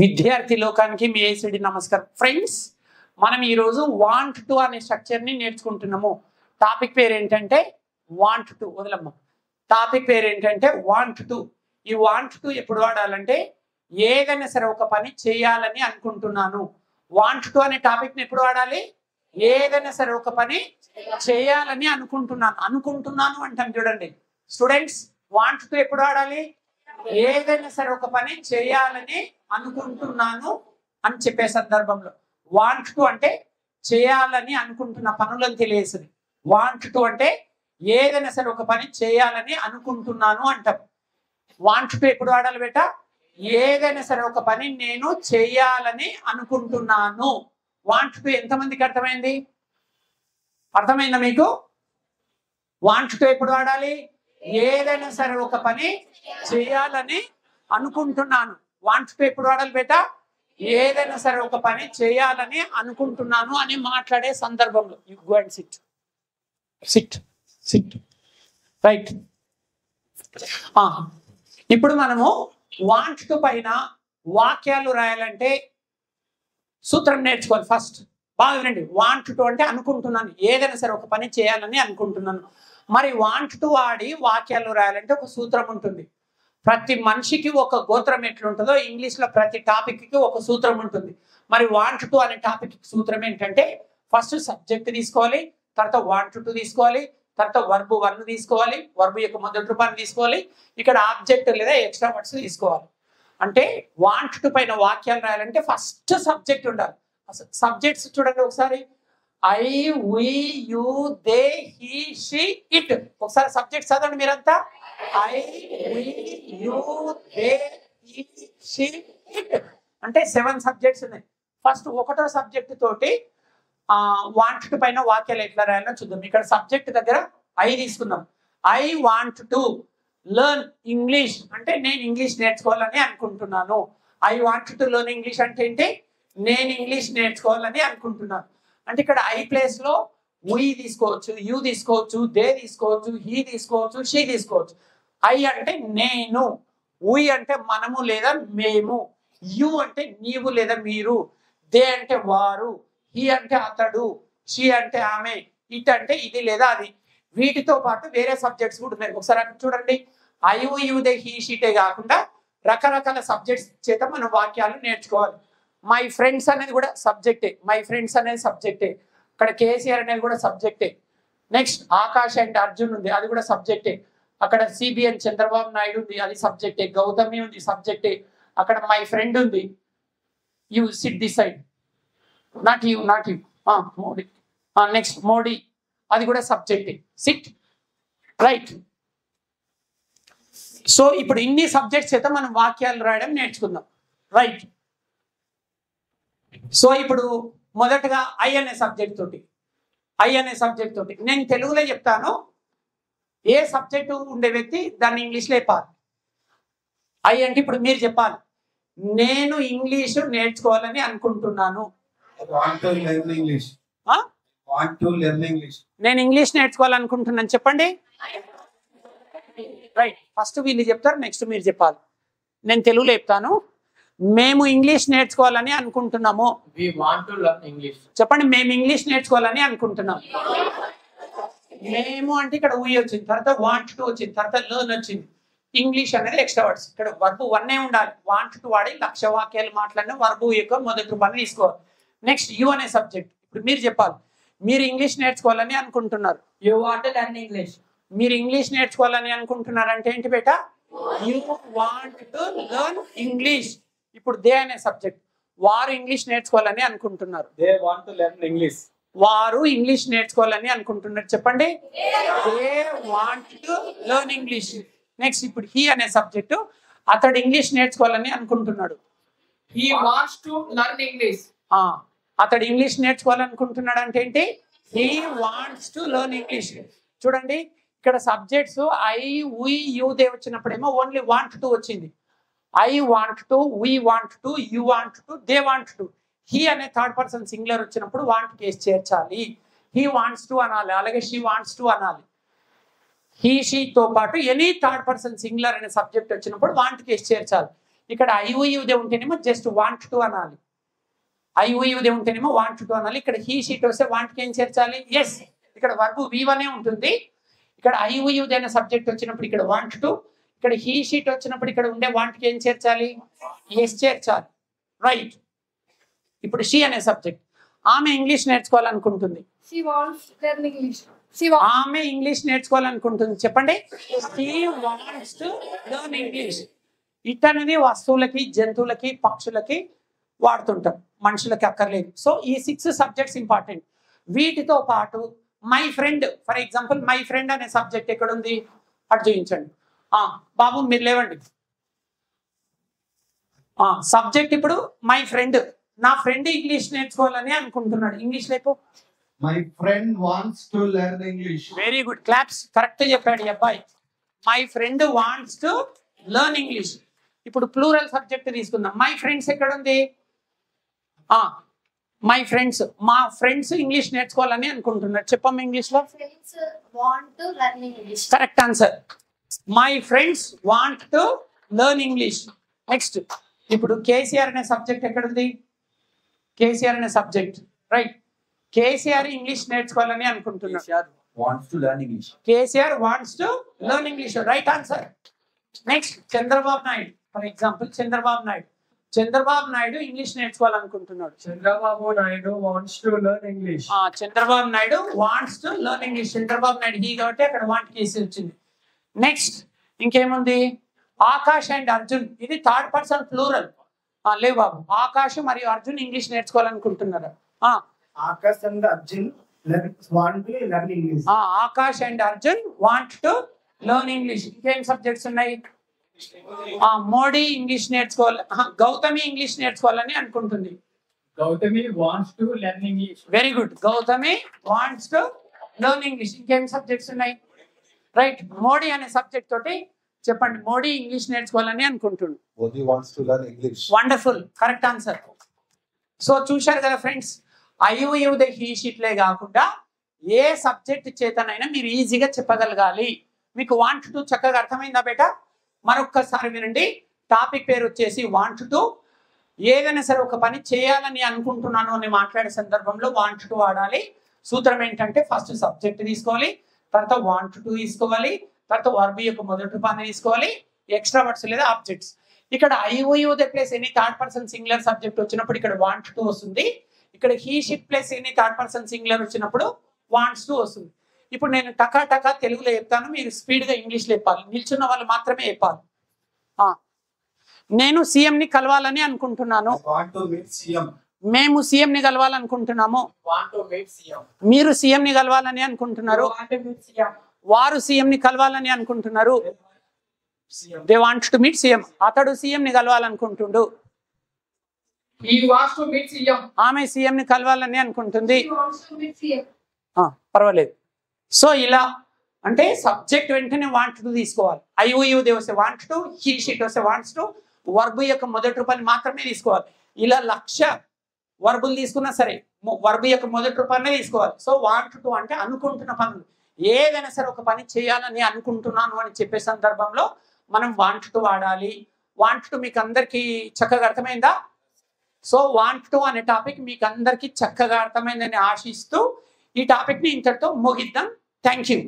విద్యార్థి లోకానికి మీ ఏసిడి నమస్కారం. ఫ్రెండ్స్, మనం ఈరోజు వాంట్ టు అనే స్ట్రక్చర్ని నేర్చుకుంటున్నాము. టాపిక్ పేరు ఏంటంటే వాంట్ టు. వదలమ్మ. టాపిక్ పేరు ఏంటంటే వాంట్ టు. ఈ వాంట్ టు ఎప్పుడు వాడాలంటే ఏదైనా సరే ఒక పని చేయాలని అనుకుంటున్నాను. వాంట్ టు అనే టాపిక్ని ఎప్పుడు వాడాలి? ఏదైనా సరే ఒక పని చేయాలని అనుకుంటున్నాను అంటాం. చూడండి స్టూడెంట్స్, వాంట్ టు ఎప్పుడు వాడాలి? ఏదైనా సరే ఒక పని చేయాలని అనుకుంటున్నాను అని చెప్పే సందర్భంలో. వాంట్ టు అంటే చేయాలని అనుకుంటున్న పనులను తెలియజేస్తుంది. వాంట్ టు అంటే ఏదైనా సరే ఒక పని చేయాలని అనుకుంటున్నాను అంటాం. వాంట్ టు ఎప్పుడు వాడాలి బేట? ఏదైనా సరే ఒక పని నేను చేయాలని అనుకుంటున్నాను. వాంట్ టు ఎంతమందికి అర్థమైంది? అర్థమైందా మీకు? వాంట్ టు ఎప్పుడు వాడాలి? ఏదైనా సరే ఒక పని చేయాలని అనుకుంటున్నాను. వాంట్ టు ఎప్పుడు వాడాలి బేట? ఏదైనా సరే ఒక పని చేయాలని అనుకుంటున్నాను అని మాట్లాడే సందర్భంలో. You go and SIT SIT SIT right. ఇప్పుడు మనము వాంట్ టు పైన వాక్యాలు రాయాలంటే సూత్రం నేర్చుకోవాలి. ఫస్ట్ బాగా వినండి. వాంట్ టు అంటే అనుకుంటున్నాను, ఏదైనా సరే ఒక పని చేయాలని అనుకుంటున్నాను. మరి వాంట్ టు వాడి వాక్యాలు రాయాలంటే ఒక సూత్రం ఉంటుంది. ప్రతి మనిషికి ఒక గోత్రం ఎట్లుంటుందో ఇంగ్లీష్లో ప్రతి టాపిక్కి ఒక సూత్రం ఉంటుంది. మరి వాంట్ టు అనే టాపిక్ సూత్రం ఏంటంటే ఫస్ట్ సబ్జెక్ట్ తీసుకోవాలి, తర్వాత వాంట్ టు తీసుకోవాలి, తర్వాత వర్బ్ 1 తీసుకోవాలి, వర్బ్ యొక్క మొదటి రూపాన్ని తీసుకోవాలి, ఇక్కడ ఆబ్జెక్ట్ లేదా ఎక్స్ట్రా వర్డ్స్ తీసుకోవాలి. అంటే వాంట్ టు పైన వాక్యాలు రాయాలంటే ఫస్ట్ సబ్జెక్ట్ ఉండాలి. సబ్జెక్ట్స్ చూడండి ఒకసారి. I, we, you, they, he, she, it. ఒకసారి సబ్జెక్ట్ చదవండి మీరంతా. I, we, you, they, he, she, it అంటే 7 సబ్జెక్ట్స్ ఉన్నాయి. ఫస్ట్ ఒకటో సబ్జెక్ట్ తోటి వాంట్ టు పైన వాక్యాలు ఎట్లా రాయాలో చూద్దాం. ఇక్కడ సబ్జెక్ట్ దగ్గర ఐ తీసుకుందాం. I want to learn English అంటే నేను ఇంగ్లీష్ నేర్చుకోవాలని అనుకుంటున్నాను. I want to learn English అంటే ఏంటి? నేను ఇంగ్లీష్ నేర్చుకోవాలని అనుకుంటున్నాను. అంటే ఇక్కడ ఐ ప్లేస్ లో వి తీసుకోవచ్చు, యు తీసుకోవచ్చు, దే తీసుకోవచ్చు, హీ తీసుకోవచ్చు, షీ తీసుకోవచ్చు. ఐ అంటే నేను, వి అంటే మనము లేదా మేము, యు అంటే నీవు లేదా మీరు, దే అంటే వారు, హీ అంటే అతడు, షీ అంటే ఆమె, ఇట్ అంటే ఇది లేదా అది. వీటితో పాటు వేరే సబ్జెక్ట్స్ కూడా ఉన్నాయి. ఒకసారి అక్కడ చూడండి. ఐ, యు, దే, హీ, షీటే కాకుండా రకరకాల సబ్జెక్ట్స్ చేత మనం వాక్యాలు నేర్చుకోవాలి. మై ఫ్రెండ్స్ అనేది కూడా సబ్జెక్టే. మై ఫ్రెండ్స్ అనేది సబ్జెక్టే. అక్కడ కేసీఆర్ అనేది కూడా సబ్జెక్టే. నెక్స్ట్ ఆకాష్ అండ్ అర్జున్ ఉంది, అది కూడా సబ్జెక్టే. అక్కడ సిబిఎన్ చంద్రబాబు నాయుడు ఉంది, అది సబ్జెక్టే. గౌతమి ఉంది, సబ్జెక్టే. అక్కడ మై ఫ్రెండ్ ఉంది. You SIT the side, not you Modi. Next Modi, అది కూడా సబ్జెక్టే. SIT right. సో ఇప్పుడు ఇన్ని సబ్జెక్ట్స్ అయితే మనం వాక్యాలు రాయడం నేర్చుకుందాం. రైట్. సో ఇప్పుడు మొదటగా ఐ అనే సబ్జెక్ట్ తోటి నేను తెలుగులో చెప్తాను. ఏ సబ్జెక్టు ఉండే వ్యక్తి దాన్ని ఇంగ్లీష్లో చెప్పాలి. ఐ అంటే ఇప్పుడు మీరు చెప్పాలి. నేను ఇంగ్లీషు నేర్చుకోవాలని అనుకుంటున్నాను. నేను ఇంగ్లీష్ నేర్చుకోవాలనుకుంటున్నాను చెప్పండి. రైట్. ఫస్ట్ వీళ్ళు చెప్తారు, నెక్స్ట్ మీరు చెప్పాలి. నేను తెలుగులో చెప్తాను. మేము ఇంగ్లీష్ నేర్చుకోవాలని అనుకుంటున్నాము. చెప్పండి. మేము ఇంగ్లీష్ నేర్చుకోవాలని అనుకుంటున్నాం. మేము అంటే ఇక్కడ ఊ వచ్చింది, తర్వాత వాంట్ టు వచ్చింది, తర్వాత లెర్న్ వచ్చింది. ఇంగ్లీష్ అనేది ఎక్స్ట్రా వర్డ్స్. ఇక్కడ వర్బ్ 1 ఉండాలి. వాంట్ టు వాడి 1,00,000 వాక్యాలు మాట్లాడిన వర్బ్ యొక్క మొదటి రూపాన్ని తీసుకోవాలి. నెక్స్ట్ యు అనే సబ్జెక్ట్. ఇప్పుడు మీరు చెప్పాలి. మీరు ఇంగ్లీష్ నేర్చుకోవాలని అనుకుంటున్నారు. You want to learn English. మీరు ఇంగ్లీష్ నేర్చుకోవాలని అనుకుంటున్నారు అంటే ఏంటి బేట? You want to learn English. ఇప్పుడు దే అనే సబ్జెక్ట్. వారు ఇంగ్లీష్ నేర్చుకోవాలని అనుకుంటున్నారు. They want to learn English. వారు ఇంగ్లీష్ నేర్చుకోవాలని అనుకుంటున్నారు చెప్పండి. They want to learn English. Next ఇప్పుడు హీ అనే సబ్జెక్టు. అతడు ఇంగ్లీష్ నేర్చుకోవాలని అనుకుంటున్నాడు. He wants to learn English. అతడు ఇంగ్లీష్ నేర్చుకోవాలనుకుంటున్నాడు అంటే ఏంటి? He wants to learn English. చూడండి ఇక్కడ subjects I, we, you, they వచ్చినప్పుడేమో ఓన్లీ వాంట్ టు వచ్చింది. I want to, we want to, you want to, they want to. He అనే third person singular వచ్చినప్పుడు వాంట్ కేసు చేర్చాలి. హీ వాంట్స్ టు అనాలి, అలాగే షీ వాంట్స్ టు అనాలి. He షీతో పాటు ఎనీ థర్డ్ పర్సన్ సింగులర్ అనే సబ్జెక్ట్ వచ్చినప్పుడు వాంట్ కేసు చేర్చాలి. ఇక్కడ ఐఓయూదే ఉంటేనేమో జస్ట్ వాంట్ టు అనాలి. ఐఓయూదే ఉంటేనేమో వాంట్ టు అనాలి. ఇక్కడ హీ షీట్ వస్తే వాంట్కి ఏం చేర్చాలి? ఎస్. ఇక్కడ వర్బ్ V1 ఉంటుంది. ఇక్కడ ఐఓయూదే అనే సబ్జెక్ట్ వచ్చినప్పుడు ఇక్కడ వాంట్ టు, ఇక్కడ హీ షీట్ వచ్చినప్పుడు ఇక్కడ ఉండే వాంట్కి ఏం చేర్చాలి? ఎస్ చేర్చాలి. రైట్. ఇప్పుడు షీ అనే సబ్జెక్ట్. ఆమె ఇంగ్లీష్ నేర్చుకోవాలనుకుంటుంది. She wants to learn English. ఆమె ఇంగ్లీష్ నేర్చుకోవాలనుకుంటుంది. చెప్పండి. She wants to learn English. It అనేది వస్తువులకి, జంతువులకి, పక్షులకి వాడుతుంటాం, మనుషులకి అక్కర్లేదు. సో ఈ 6 సబ్జెక్ట్స్ ఇంపార్టెంట్. వీటితో పాటు my friend, for example my friend అనే సబ్జెక్ట్ ఎక్కడ ఉంది? అటు చూపించండి. బాబు మీరు లేవండి. సబ్జెక్ట్ ఇప్పుడు మై ఫ్రెండ్. నా ఫ్రెండ్ ఇంగ్లీష్ నేర్చుకోవాలని అనుకుంటున్నాడు. ఇంగ్లీష్ లేపు. My friend wants to learn English. Very good, claps. Correct చెప్పాడు ఈ అబ్బాయి. My friend wants to learn English. ఇప్పుడు ప్లూరల్ సబ్జెక్ట్ తీసుకుందాం. మై ఫ్రెండ్స్ ఎక్కడ ఉంది? మై ఫ్రెండ్స్, మా ఫ్రెండ్స్ ఇంగ్లీష్ నేర్చుకోవాలని అనుకుంటున్నారు. చెప్పమ్మా ఇంగ్లీష్ లో. Friends want to learn English. Correct answer. My friends want to learn English. Next ఇప్పుడు కేసీఆర్ అనే సబ్జెక్ట్ ఎక్కడ ఉంది? కేసీఆర్ అనే సబ్జెక్ట్. రైట్. కేసీఆర్ ఇంగ్లీష్ నేర్చుకోవాలని అనుకుంటున్నాడు. Wants to learn English. KCR wants to learn English. Right answer. Next Chandrababu Naidu. For example Chandrababu Naidu. Chandrababu Naidu English నేర్చుకోవాలనుకుంటున్నాడు. Chandrababu Naidu wants to learn English. Chandrababu Naidu wants to learn English. Chandrababu Naidu he కాబట్టి అక్కడ వాంట్ కేసి వచ్చింది. నెక్స్ట్ ఇంకేముంది? ఆకాష్ అండ్ అర్జున్. ఇది third person plural. లేవు బాబు. ఆకాష్ మరియు అర్జున్ ఇంగ్లీష్ నేర్చుకోవాలనుకుంటున్నారు. Akash and Arjun want to learn English. Akash and Arjun want to learn English. ఇంకేం సబ్జెక్ట్స్ ఉన్నాయి? మోడీ ఇంగ్లీష్ నేర్చుకోవాలి. గౌతమి ఇంగ్లీష్ నేర్చుకోవాలని అనుకుంటుంది. Gautami wants to learn English. Very good. Gautami wants to learn English. ఇంకేం సబ్జెక్ట్స్ ఉన్నాయి? రైట్. మోడీ అనే సబ్జెక్ట్ తోటి చెప్పండి. మోడీ ఇంగ్లీష్ నేర్చుకోవాలని అనుకుంటుంది. Modi wants to learn English. Wonderful, correct answer. So చూశారు కదా ఫ్రెండ్స్, ఐఓయూదే హీ షీట్లే కాకుండా ఏ సబ్జెక్ట్ చేతనైనా మీరు ఈజీగా చెప్పగలగాలి. మీకు వాంట్ టు చక్కగా అర్థమైందా బేటా? మరొక్కసారి వినండి. టాపిక్ పేరు వచ్చేసి వాంట్ టు. ఏదైనా సరే ఒక పని చేయాలని అనుకుంటున్నాను అని మాట్లాడే సందర్భంలో వాంట్ టు వాడాలి. సూత్రం ఏంటంటే ఫస్ట్ సబ్జెక్ట్ తీసుకోవాలి, తర్వాత వాంట్ టు తీసుకోవాలి, తర్వాత వర్బ్ యొక్క మొదటి పని తీసుకోవాలి, ఎక్స్ట్రా వర్డ్స్ లేదా ఆబ్జెక్ట్స్. ఇక్కడ I we you they place any third person singular subject వచ్చినప్పుడు ఇక్కడ వాంట్ టు వస్తుంది. ఇక్కడ he she it place any third person singular వచ్చినప్పుడు వాంట్స్ టు వస్తుంది. ఇప్పుడు నేను టకా టకా తెలుగులో చెప్తాను, మీరు స్పీడ్గా ఇంగ్లీష్లో చెప్పాలి. నిల్చున్న వాళ్ళు మాత్రమే చెప్పాలి. నేను సీఎంని కలవాలని అనుకుంటున్నాను. Want to meet CM. మేము సీఎంని కలవాలనుకుంటున్నాము. Want to meet CM. మీరు సీఎంని కలవాలని అనుకుంటున్నారు. Want to meet CM. వారు సీఎంని కలవాలని అనుకుంటున్నారు. They want to meet CM. అతడు సీఎంని కలవాలనుకుంటుండు. He wants to meet CM. ఆమె సీఎంని కలవాలని అనుకుంటుంది. She wants to meet CM. పర్వాలేదు. సో ఇలా అంటే సబ్జెక్ట్ వెంటనే వాంట్ టు తీసుకోవాలి. ఐఓయూదే వస్తే వాంట్ టు, హీ షీట్ వస్తే వాంట్స్ టు, వర్బ్ యొక్క మొదటి రూపాన్ని మాత్రమే తీసుకోవాలి. ఇలా 1,00,000 వర్బులు తీసుకున్నా సరే వర్బ్ యొక్క మొదటి రూపాన్నే తీసుకోవాలి. సో వాంట్ టు అంటే అనుకుంటున్న పనులు. ఏదైనా సరే ఒక పని చేయాలని అనుకుంటున్నాను అని చెప్పే సందర్భంలో మనం వాంట్ టు వాడాలి. వాంట్ టు మీకు అందరికీ చక్కగా అర్థమైందా? సో వాంట్ టు అనే టాపిక్ మీకు అందరికీ చక్కగా అర్థమైందని ఆశిస్తూ ఈ టాపిక్ని ఇంతటితో ముగిద్దాం. Thank you.